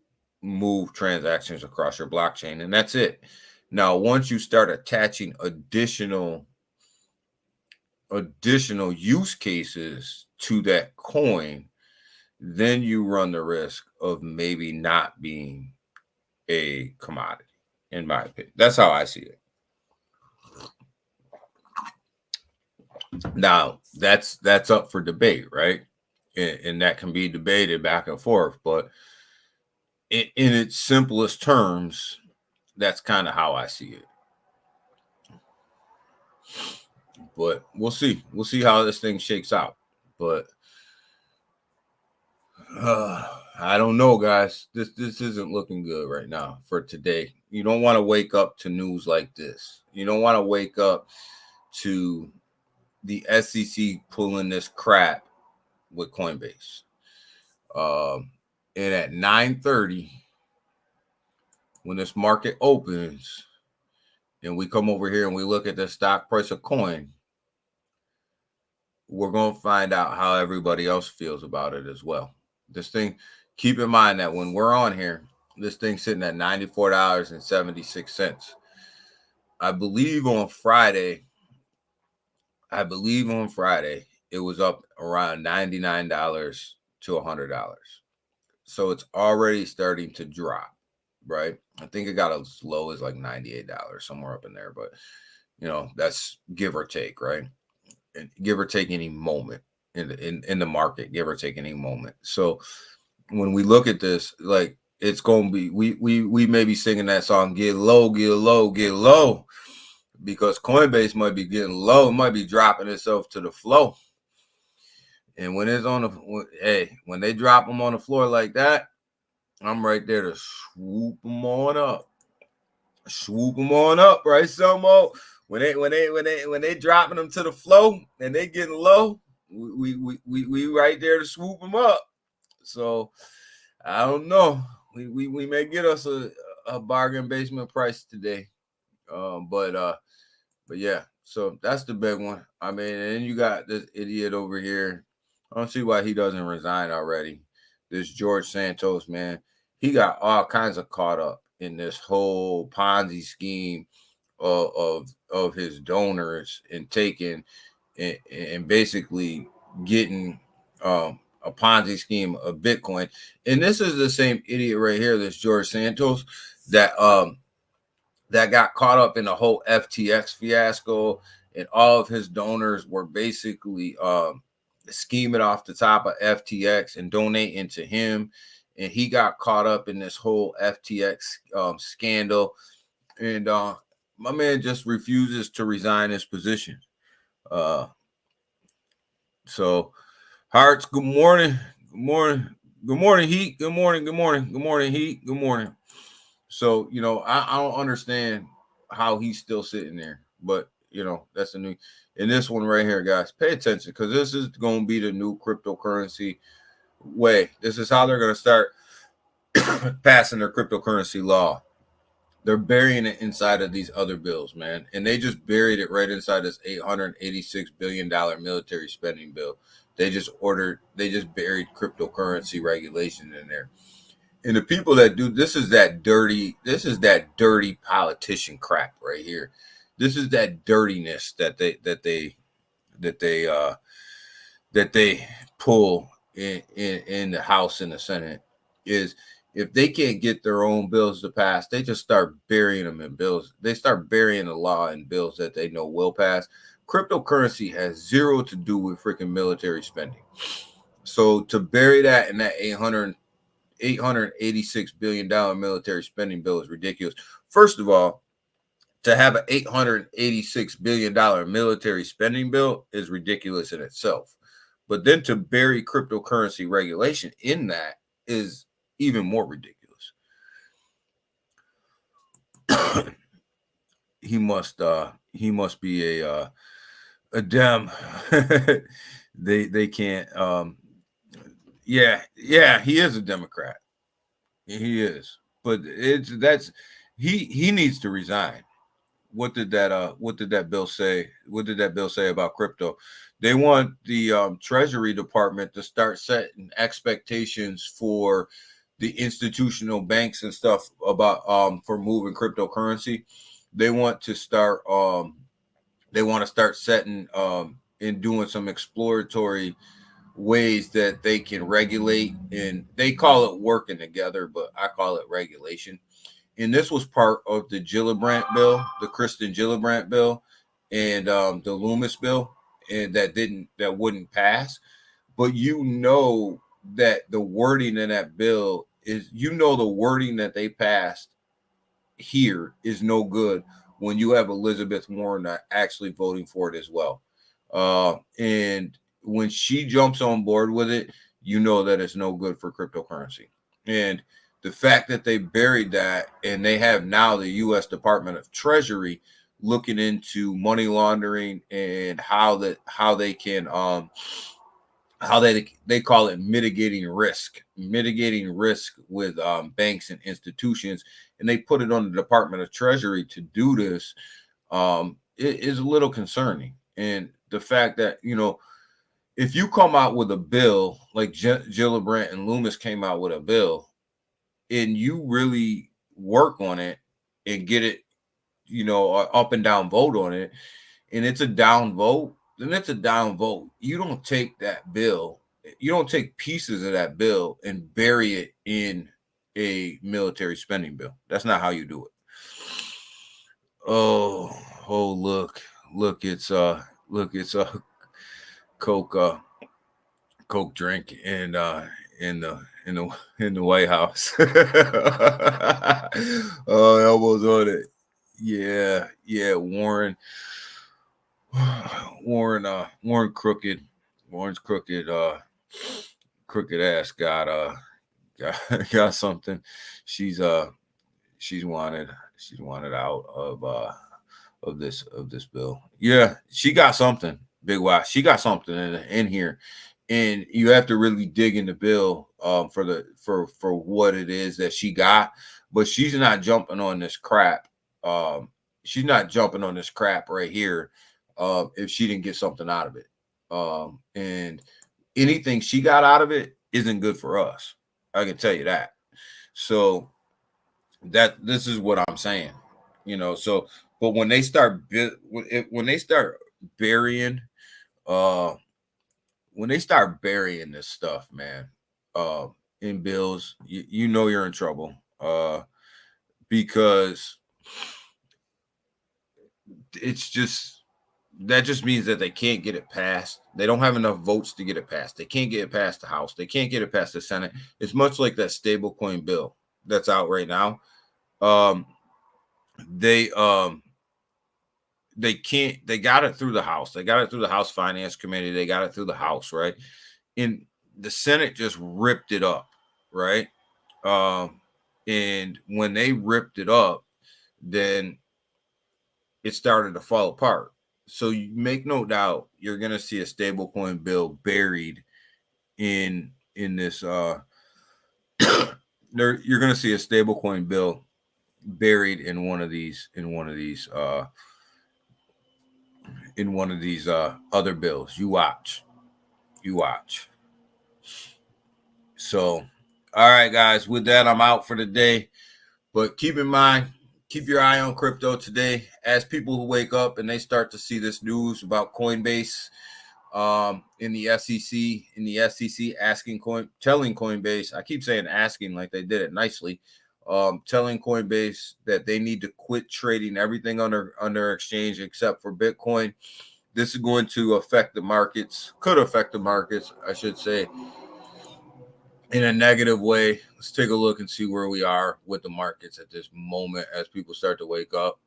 B: move transactions across your blockchain, and that's it. Now, once you start attaching additional use cases to that coin, then you run the risk of maybe not being a commodity, in my opinion. That's how I see it. Now, that's up for debate, right? And that can be debated back and forth, but in its simplest terms, that's kind of how I see it. But we'll see how this thing shakes out. But I don't know, guys. This isn't looking good right now for today. You don't want to wake up to news like this. You don't want to wake up to the SEC pulling this crap with Coinbase. And at 9:30, when this market opens and we come over here and we look at the stock price of coin, we're going to find out how everybody else feels about it as well. This thing, keep in mind that when we're on here, this thing's sitting at $94.76. I believe on Friday, it was up around $99 to $100. So it's already starting to drop, right? I think it got as low as like $98, somewhere up in there, but that's give or take, right? And give or take any moment in the market, give or take any moment. So when we look at this, like, it's going to be, we may be singing that song, get low, get low, get low, because Coinbase might be getting low. It might be dropping itself to the floor. And when it's on when they drop them on the floor like that, I'm right there to swoop them on up. Swoop them on up, right, Selmo? When they dropping them to the floor and they getting low, we right there to swoop them up. So I don't know. We may get us a bargain basement price today. But yeah, so that's the big one. I mean, and then you got this idiot over here. I don't see why he doesn't resign already. This George Santos, man, he got all kinds of caught up in this whole Ponzi scheme of his donors and taking and basically getting a Ponzi scheme of Bitcoin. And this is the same idiot right here, this George Santos, that got caught up in the whole FTX fiasco, and all of his donors were basically scheming off the top of FTX and donating to him. And he got caught up in this whole FTX scandal. And my man just refuses to resign his position. So, Hearts, good morning. Good morning. Good morning, Heat. Good morning. Good morning. Good morning, Heat. Good morning. So, I don't understand how he's still sitting there. But, that's the new. In this one right here, guys, pay attention, because this is going to be the new cryptocurrency way. This is how they're going to start passing their cryptocurrency law. They're burying it inside of these other bills, man. And they just buried it right inside this $886 billion military spending bill. They just buried cryptocurrency regulation in there. And the people that do this is that dirty politician crap right here. This is that dirtiness that they pull in the House and the Senate. Is if they can't get their own bills to pass, they just start burying them in bills. They start burying the law in bills that they know will pass. Cryptocurrency has zero to do with freaking military spending. So to bury that in that $886 billion military spending bill is ridiculous. First of all, to have an $886 billion military spending bill is ridiculous in itself. But then to bury cryptocurrency regulation in that is even more ridiculous. He must be a Dem. they can't. Yeah, he is a Democrat. He is, but he needs to resign. What did that bill say? What did that bill say about crypto? They want the Treasury Department to start setting expectations for the institutional banks and stuff about for moving cryptocurrency. They want to start setting and doing some exploratory ways that they can regulate, and they call it working together, but I call it regulation. And this was part of the Gillibrand bill, the Kristen Gillibrand bill, and the Loomis bill, and that wouldn't pass. But that the wording in that bill is, the wording that they passed here is no good when you have Elizabeth Warren actually voting for it as well. And when she jumps on board with it, that it's no good for cryptocurrency. And the fact that they buried that, and they have now the U.S. Department of Treasury looking into money laundering and how they can how they call it mitigating risk with banks and institutions, and they put it on the Department of Treasury to do this. It is a little concerning, and the fact that, you know, if you come out with a bill like Gillibrand and Loomis came out with a bill, and you really work on it and get it, you know, up and down vote on it, and it's a down vote, then it's a down vote. You don't take that bill, you don't take pieces of that bill and bury it in a military spending bill. That's not how you do it. Oh, look, it's Coke drink and in the White House. Oh, elbows on it. Yeah, Warren crooked. Warren's crooked ass got something. She's wanted out of this bill. Yeah, she got something, Big Y. She got something in here. And you have to really dig in the bill for what it is that she got, but she's not jumping on this crap. She's not jumping on this crap right here if she didn't get something out of it. And anything she got out of it isn't good for us. I can tell you that. So this is what I'm saying, you know. So, but when they start burying this stuff, man, in bills, you know you're in trouble, because that just means that they can't get it passed. They don't have enough votes to get it passed. They can't get it past the House. They can't get it past the Senate. It's much like that stablecoin bill that's out right now. They can't. They got it through the House. They got it through the House Finance Committee. They got it through the House, right? And the Senate just ripped it up, right? And when they ripped it up, then it started to fall apart. So you make no doubt you're gonna see a stablecoin bill buried in this. You're gonna see a stablecoin bill buried in one of these other bills. You watch. So, all right, guys. With that, I'm out for the day. But keep in mind, keep your eye on crypto today. As people who wake up and they start to see this news about Coinbase, in the SEC telling Coinbase, I keep saying asking like they did it nicely, telling Coinbase that they need to quit trading everything under exchange except for Bitcoin. This is going to affect the markets, could affect the markets, I should say, in a negative way. Let's take a look and see where we are with the markets at this moment as people start to wake up.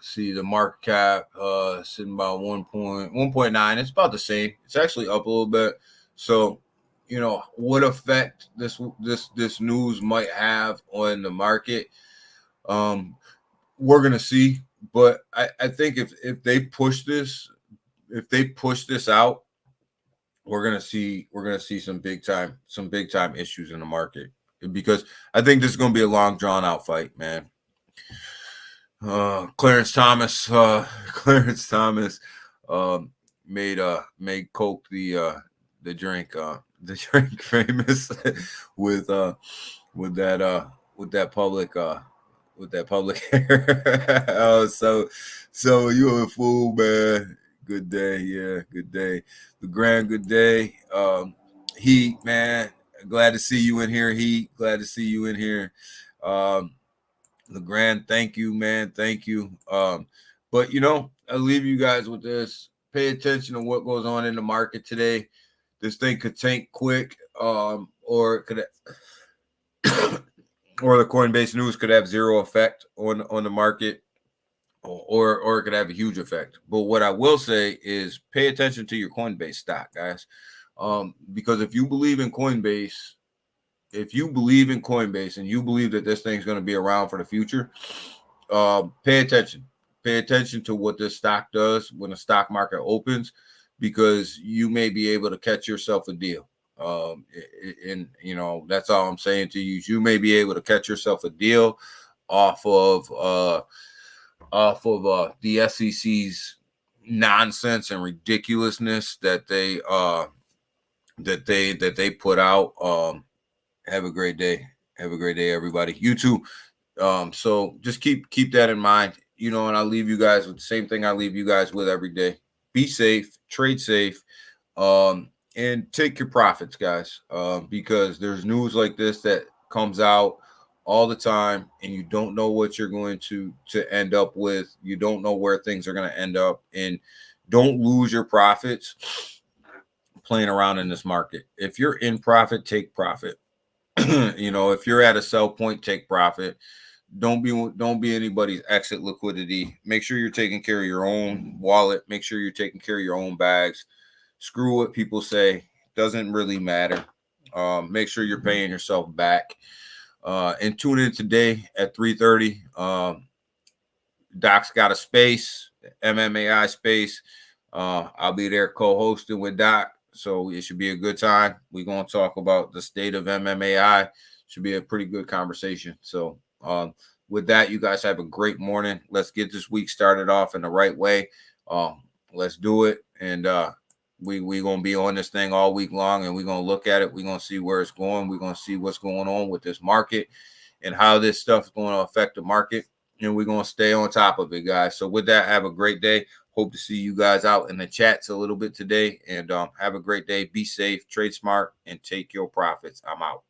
B: See the market cap sitting about 1.9. It's about the same. It's actually up a little bit. So, you know, what effect this news might have on the market, we're gonna see. But I think if they push this out, we're gonna see some big time issues in the market, because I think this is gonna be a long drawn out fight, man. Clarence Thomas made Coke the drink famous with that public oh, so you a fool, man. Good day. Yeah, good day. LeGrand, good day. Heat, man, glad to see you in here. Heat, glad to see you in here. LeGrand, thank you, man. Thank you. But, you know, I'll leave you guys with this. Pay attention to what goes on in the market today. This thing could tank quick, or it could or the Coinbase news could have zero effect on the market, or it could have a huge effect. But what I will say is pay attention to your Coinbase stock, guys. Because if you believe in Coinbase, and you believe that this thing's going to be around for the future, pay attention. Pay attention to what this stock does when the stock market opens, because you may be able to catch yourself a deal. And you know, that's all I'm saying to you. You may be able to catch yourself a deal off of the SEC's nonsense and ridiculousness that they put out. Have a great day. Have a great day, everybody. You too. So just keep that in mind, you know, and I'll leave you guys with the same thing I leave you guys with every day. Be safe, trade safe, and take your profits, guys, because there's news like this that comes out all the time, and you don't know what you're going to end up with. You don't know where things are going to end up, and don't lose your profits playing around in this market. If you're in profit, take profit. You know, if you're at a sell point, take profit. Don't be anybody's exit liquidity. Make sure you're taking care of your own wallet. Make sure you're taking care of your own bags. Screw what people say. Doesn't really matter. Make sure you're paying yourself back. And tune in today at 3:30. Doc's got a space, MMAI space. I'll be there co-hosting with Doc. So it should be a good time. We're going to talk about the state of MMAI. Should be a pretty good conversation. So with that, you guys have a great morning. Let's get this week started off in the right way. Let's do it. And we're going to be on this thing all week long, and we're going to look at it. We're going to see where it's going. We're going to see what's going on with this market and how this stuff is going to affect the market. And we're going to stay on top of it, guys. So with that, have a great day. Hope to see you guys out in the chats a little bit today. And have a great day. Be safe, trade smart, and take your profits. I'm out.